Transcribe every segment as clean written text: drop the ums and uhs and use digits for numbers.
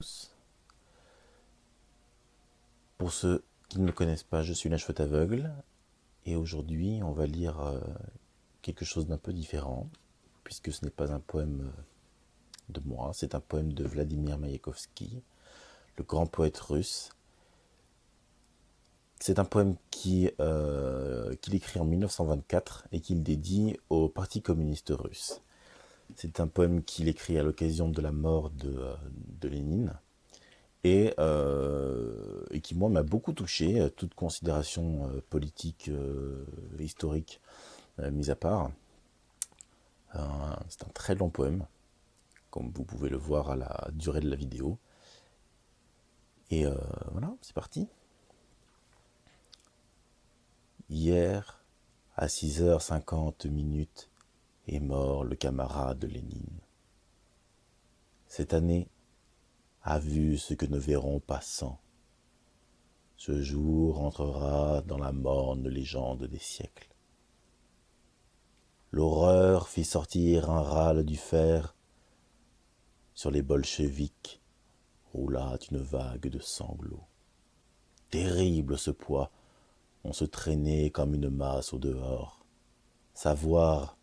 tous. Pour ceux qui ne le connaissent pas, je suis la chouette aveugle et aujourd'hui on va lire quelque chose d'un peu différent puisque ce n'est pas un poème de moi, c'est un poème de Vladimir Maïakovski, le grand poète russe. C'est un poème qu'il écrit en 1924 et qu'il dédie au Parti communiste russe. C'est un poème qu'il écrit à l'occasion de la mort de Lénine. Et qui, moi, m'a beaucoup touché, toute considération politique, historique mise à part. C'est un très long poème, comme vous pouvez le voir à la durée de la vidéo. Et voilà, c'est parti. Hier, à 6h50, est mort le camarade Lénine. Cette année a vu ce que ne verront pas 100. Ce jour entrera dans la morne légende des siècles. L'horreur fit sortir un râle du fer. Sur les bolcheviks roula une vague de sanglots. Terrible ce poids, on se traînait comme une masse au dehors. Savoir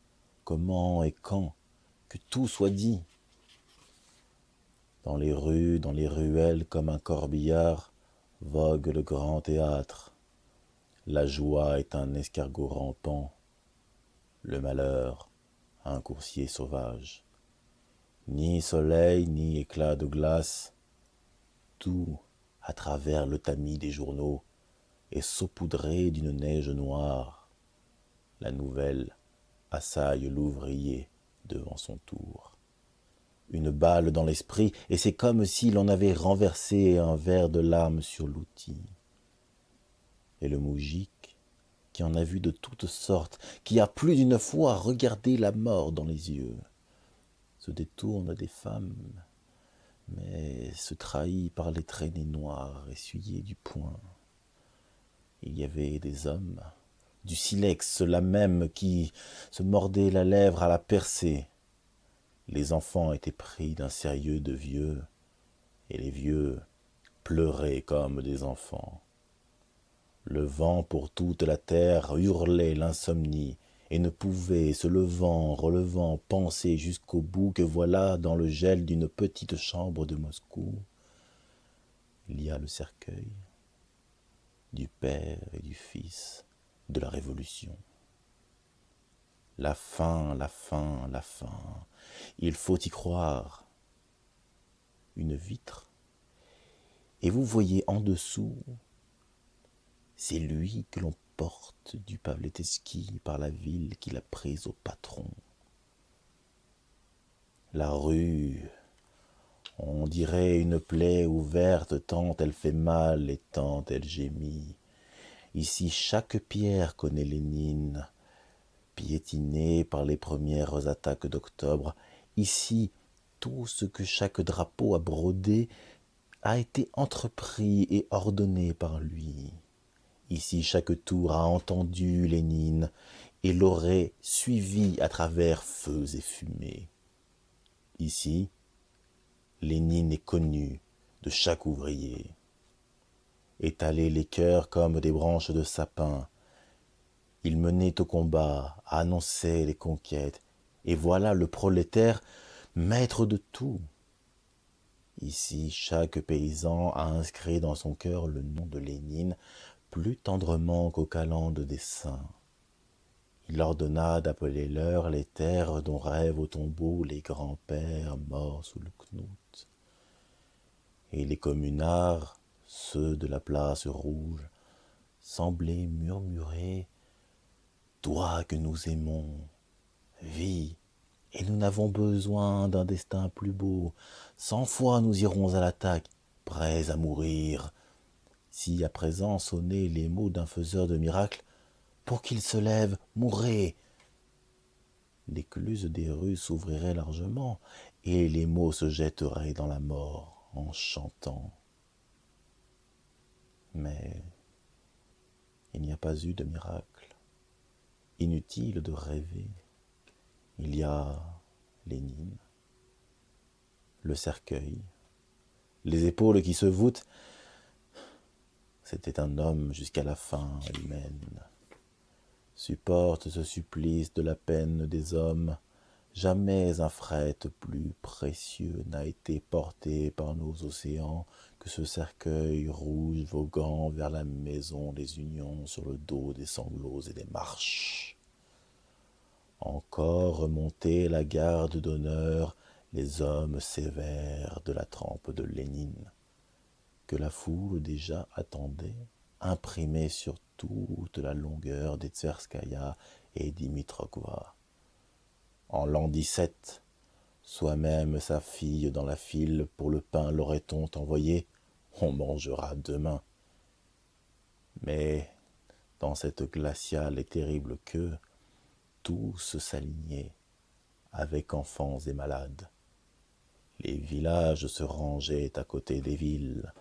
comment et quand, que tout soit dit. Dans les rues, dans les ruelles, comme un corbillard, vogue le grand théâtre. La joie est un escargot rampant, le malheur un coursier sauvage. Ni soleil, ni éclat de glace, tout, à travers le tamis des journaux, est saupoudré d'une neige noire. La nouvelle assaille l'ouvrier devant son tour. Une balle dans l'esprit, et c'est comme si l'on avait renversé un verre de lame sur l'outil. Et le moujik, qui en a vu de toutes sortes, qui a plus d'une fois regardé la mort dans les yeux, se détourne des femmes, mais se trahit par les traînées noires essuyées du poing. Il y avait des hommes, du silex, là même, qui se mordaient la lèvre à la percée. Les enfants étaient pris d'un sérieux de vieux, et les vieux pleuraient comme des enfants. Le vent pour toute la terre hurlait l'insomnie, et ne pouvait, se levant, relevant, penser jusqu'au bout que voilà, dans le gel d'une petite chambre de Moscou, il y a le cercueil du père et du fils de la Révolution. La fin, la fin, la fin, il faut y croire. Une vitre, et vous voyez en dessous, c'est lui que l'on porte du Pavleteski par la ville qu'il a prise au patron. La rue, on dirait une plaie ouverte tant elle fait mal et tant elle gémit. Ici chaque pierre connaît Lénine, piétinée par les premières attaques d'octobre. Ici, tout ce que chaque drapeau a brodé a été entrepris et ordonné par lui. Ici, chaque tour a entendu Lénine et l'aurait suivi à travers feux et fumées. Ici, Lénine est connu de chaque ouvrier. Étalait les cœurs comme des branches de sapin. Il menait au combat, annonçait les conquêtes. Et voilà le prolétaire, maître de tout. Ici, chaque paysan a inscrit dans son cœur le nom de Lénine plus tendrement qu'au calendes des saints. Il ordonna d'appeler l'heure les terres dont rêvent au tombeau les grands-pères morts sous le knout. Et les communards, ceux de la place rouge, semblaient murmurer « Toi que nous aimons, vis, et nous n'avons besoin d'un destin plus beau. 100 fois nous irons à l'attaque, prêts à mourir. Si à présent sonnaient les mots d'un faiseur de miracles, pour qu'il se lève, mourrez. L'écluse des rues s'ouvrirait largement, et les mots se jetteraient dans la mort en chantant. Mais il n'y a pas eu de miracle. Inutile de rêver. Il y a Lénine, le cercueil, les épaules qui se voûtent. C'était un homme jusqu'à la fin humaine. Supporte ce supplice de la peine des hommes. Jamais un fret plus précieux n'a été porté par nos océans que ce cercueil rouge voguant vers la maison des unions sur le dos des sanglots et des marches. Encore remontait la garde d'honneur, les hommes sévères de la trempe de Lénine, que la foule déjà attendait, imprimés sur toute la longueur des Tverskaya et Dimitrokova. En l'an 17, soi-même sa fille dans la file pour le pain l'aurait-on envoyé, on mangera demain. Mais dans cette glaciale et terrible queue, tous s'alignaient, avec enfants et malades. Les villages se rangeaient à côté des villes.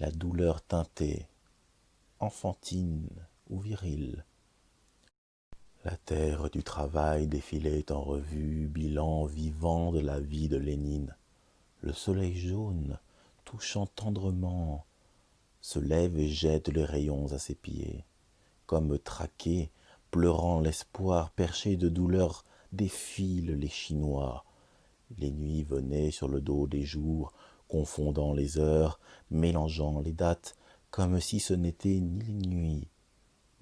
La douleur teintée, enfantine ou virile. La terre du travail défilait en revue, bilan vivant de la vie de Lénine. Le soleil jaune, touchant tendrement, se lève et jette les rayons à ses pieds. Comme traqué, pleurant l'espoir, perché de douleur, défilent les Chinois. Les nuits venaient sur le dos des jours, confondant les heures, mélangeant les dates, comme si ce n'étaient ni les nuits,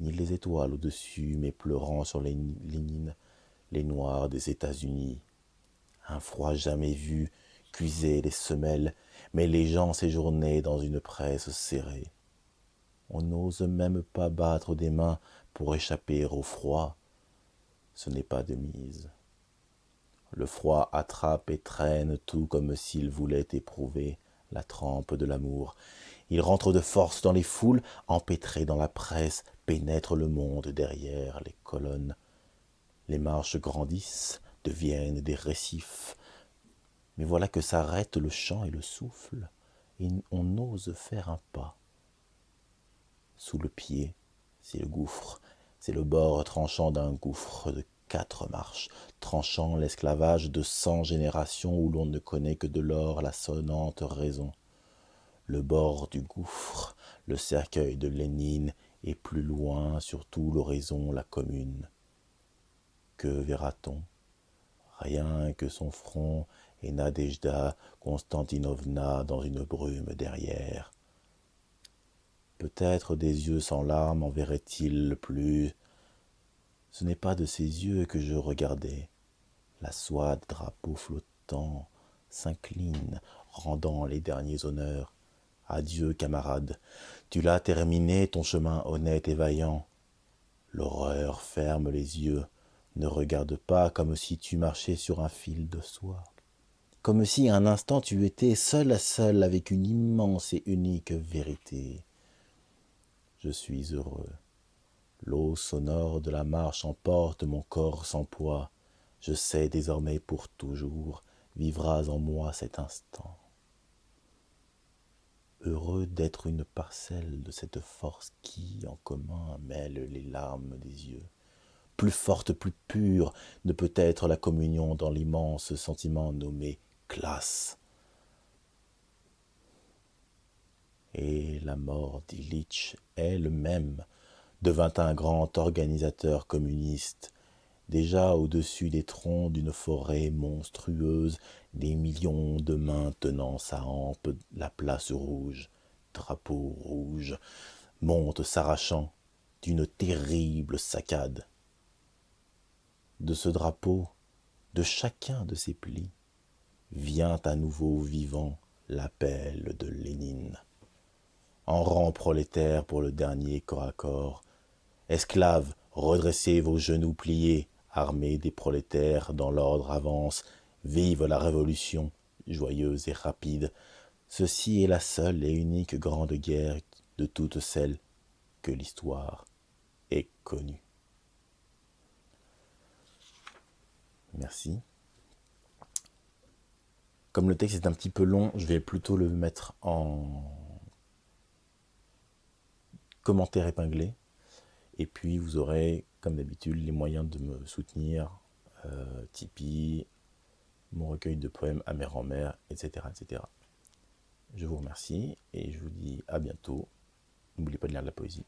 ni les étoiles au-dessus, mais pleurant sur les lignes, les noirs des États-Unis. Un froid jamais vu cuisait les semelles, mais les gens séjournaient dans une presse serrée. On n'ose même pas battre des mains pour échapper au froid. Ce n'est pas de mise. Le froid attrape et traîne tout comme s'il voulait éprouver la trempe de l'amour. Il rentre de force dans les foules, empêtré dans la presse, pénètre le monde derrière les colonnes. Les marches grandissent, deviennent des récifs. Mais voilà que s'arrêtent le chant et le souffle, et on ose faire un pas. Sous le pied, c'est le gouffre, c'est le bord tranchant d'un gouffre de 4 marches, tranchant l'esclavage de 100 générations où l'on ne connaît que de l'or la sonnante raison. Le bord du gouffre, le cercueil de Lénine, et plus loin, sur tout l'horizon, la commune. Que verra-t-on? Rien que son front et Nadejda Konstantinovna dans une brume derrière. Peut-être des yeux sans larmes en verrait-il plus. Ce n'est pas de ces yeux que je regardais. La soie des drapeaux flottants s'incline, rendant les derniers honneurs. Adieu, camarade, tu l'as terminé ton chemin honnête et vaillant. L'horreur ferme les yeux, ne regarde pas comme si tu marchais sur un fil de soie. Comme si un instant tu étais seul à seul avec une immense et unique vérité. Je suis heureux. L'eau sonore de la marche emporte mon corps sans poids. Je sais désormais pour toujours, vivras en moi cet instant. Heureux d'être une parcelle de cette force qui, en commun, mêle les larmes des yeux. Plus forte, plus pure ne peut être la communion dans l'immense sentiment nommé classe. Et la mort d'Ilitch elle-même devint un grand organisateur communiste, déjà au-dessus des troncs d'une forêt monstrueuse, des millions de mains tenant sa hampe, la place rouge, drapeau rouge, monte s'arrachant d'une terrible saccade. De ce drapeau, de chacun de ses plis, vient à nouveau vivant l'appel de Lénine. En rang prolétaire pour le dernier corps à corps, esclaves, redressez vos genoux pliés, armés des prolétaires dans l'ordre avance, vive la révolution, joyeuse et rapide. Ceci est la seule et unique grande guerre de toutes celles que l'histoire ait connues. Merci. Comme le texte est un petit peu long, je vais plutôt le mettre en commentaire épinglé. Et puis vous aurez, comme d'habitude, les moyens de me soutenir, Tipeee, mon recueil de poèmes à mer en mer, etc., etc. Je vous remercie et je vous dis à bientôt. N'oubliez pas de lire de la poésie.